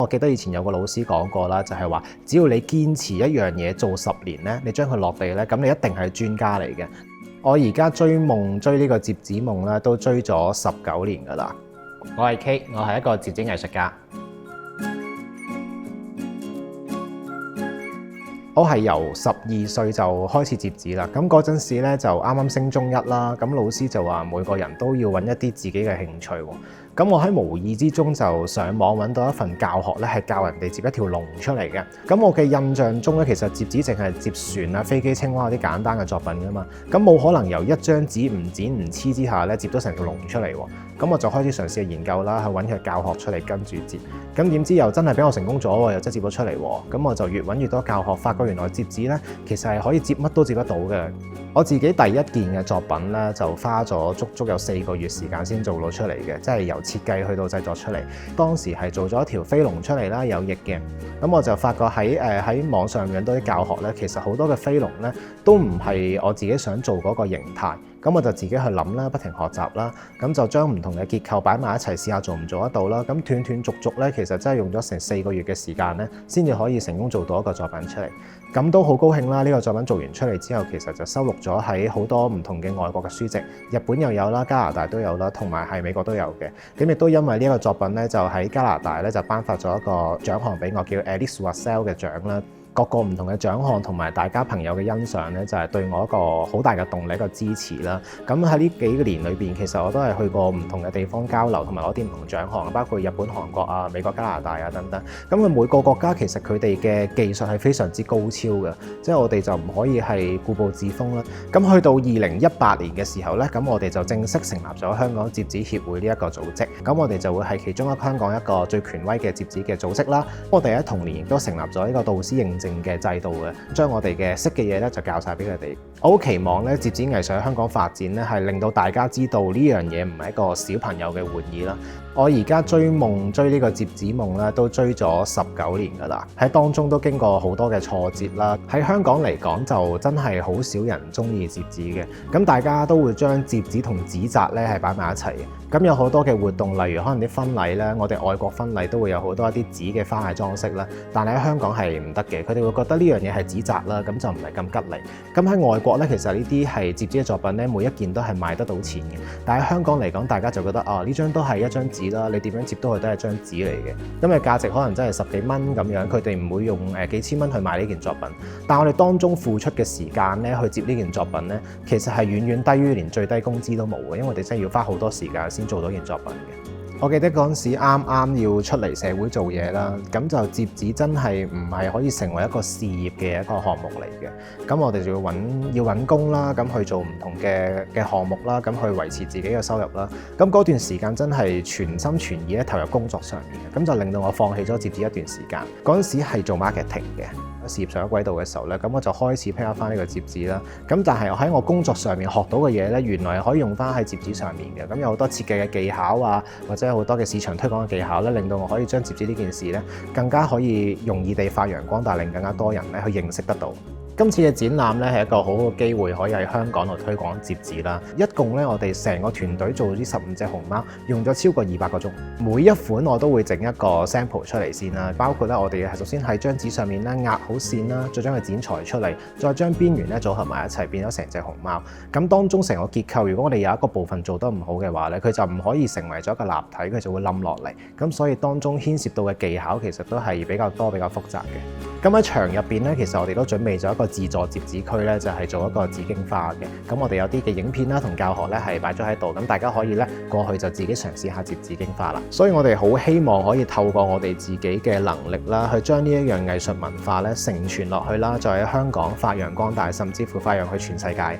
記得以前有個老師講過啦，就係話只要你堅持一樣嘢做10年咧，你將佢落地咧，咁你一定係專家嚟嘅。我而家追呢個摺紙夢咧，都追咗19年㗎啦。我係 K， 我係一個摺紙藝術家。我係由12歲就開始摺紙啦。咁嗰陣時咧就啱啱升中一啦。咁老師就話每個人都要揾一啲自己嘅興趣喎。咁我喺無意之中就上網揾到一份教學咧，係教人哋摺一條龍出嚟嘅。咁我嘅印象中咧，其實摺紙淨係摺船啊、飛機、青蛙嗰啲簡單嘅作品㗎嘛。咁冇可能由一張紙唔剪唔黐之下咧，摺咗成條龍出嚟喎。咁我就開始嘗試去研究啦，去揾佢教學出嚟跟住摺。咁點知又真係俾我成功咗喎，又真係摺咗出嚟喎。咁我就越揾越多教學，發覺原來摺紙咧其實係可以摺乜都摺得到嘅。我自己第一件嘅作品咧，就花咗足足有4個月時間先做到出嚟嘅，即係由設計去到製作出嚟。當時係做咗一條飛龍出嚟啦，有翼嘅。咁我就發覺喺網上揾到啲教學咧，其實好多嘅飛龍咧都唔係我自己想做嗰個形態。咁我就自己去諗啦，不停學習啦，咁就將唔同嘅結構擺埋一齊試下做唔做得到啦。咁斷斷續續咧，其實真係用咗成4個月嘅時間咧，先至可以成功做到一個作品出嚟。咁都好高興啦！呢個作品做完出嚟之後，其實就收錄咗喺好多唔同嘅外國嘅書籍，日本又有啦，加拿大都有啦，同埋係美國都有嘅。咁亦都因為呢一個作品咧，就喺加拿大咧就頒發咗一個獎項俾我，叫 Alice Russell 嘅獎啦。各個唔同嘅獎項同埋大家朋友嘅欣賞咧，就係對我一個好大嘅動力，一個支持啦。咁喺呢幾個年裏邊，其實我都係去過唔同嘅地方交流，同埋攞啲唔同獎項，包括日本、韓國啊、美國、加拿大啊等等。咁佢每個國家其實佢哋嘅技術係非常之高超嘅，即係我哋就唔可以係固步自封啦。咁去到2018年嘅時候咧，咁我哋就正式成立咗香港摺紙協會呢一個組織。咁我哋就會係其中香港一個最權威嘅摺紙嘅組織啦。我哋喺同年亦都成立咗呢個導師認證嘅制度嘅，將我哋嘅識嘅嘢咧就教晒俾佢哋。我好期望咧摺紙藝術喺香港發展咧，係令到大家知道呢樣嘢唔係一個小朋友嘅玩意啦。我而家追呢個摺紙夢咧，都追咗19年㗎啦。喺當中都經過好多嘅挫折啦。喺香港嚟講就真係好少人中意摺紙嘅。咁大家都會將摺紙同紙紮咧係擺埋一齊嘅。咁有好多嘅活動，例如可能啲婚禮咧，我哋外國婚禮都會有好多一啲紙嘅花藝裝飾啦。但係喺香港係唔得嘅，佢哋會覺得呢樣嘢係紙紮啦，咁就唔係咁吉利。咁喺外國咧，其實呢啲係摺紙嘅作品咧，每一件都係賣得到錢嘅。但喺香港嚟講，大家就覺得呢張都係一張紙啦，你點樣摺都係張紙嚟嘅。咁嘅價值可能真係10幾蚊咁樣，佢哋唔會用幾千蚊去買呢件作品。但我哋當中付出嘅時間咧，去摺呢件作品咧，其實係遠遠低於連最低工資都冇嘅，因為我哋真係要花好多時間先做到件作品嘅。我記得嗰陣時啱要出嚟社會做嘢啦，咁就摺紙真係唔係可以成為一個事業嘅一個項目嚟嘅。咁我哋就要揾工啦，咁去做唔同嘅項目啦，咁去維持自己嘅收入啦。咁嗰段時間真係全心全意咧投入工作上面嘅，咁就令到我放棄咗摺紙一段時間。嗰陣時係做 marketing 嘅。事業上咗軌道嘅時候咧，咁我就開始 pick up 翻呢個摺紙啦。咁但係我喺我工作上面學到嘅嘢咧，原來係可以用翻喺摺紙上面嘅。咁有好多設計嘅技巧啊，或者好多嘅市場推廣嘅技巧咧，令到我可以將摺紙呢件事咧，更加可以容易地發揚光大，令更加多人咧去認識得到。今次嘅展覽咧係一個好好嘅機會，可以喺香港度推廣摺紙啦。一共咧，我哋成個團隊做咗15隻熊貓，用咗超過200個鐘。每一款我都會整一個 sample 出嚟先啦，包括咧我哋係首先喺張紙上面咧壓好線啦，再將佢剪裁出嚟，再將邊緣咧組合埋一齊，變咗成隻熊貓。咁當中成個結構，如果我哋有一個部分做得唔好嘅話咧，佢就唔可以成為咗一個立體，佢就會冧落嚟。咁所以當中牽涉到嘅技巧其實都係比較多、比較複雜嘅。咁喺場入邊咧，其實我哋都準備咗一個自助摺紙區咧，就係做一個紙經花嘅。咁我哋有啲嘅影片啦同教學咧係擺咗喺度，咁大家可以咧過去就自己嘗試下摺紙經花啦。所以我哋好希望可以透過我哋自己嘅能力啦，去將呢一樣藝術文化咧承傳落去啦，再喺香港發揚光大，甚至乎發揚去全世界。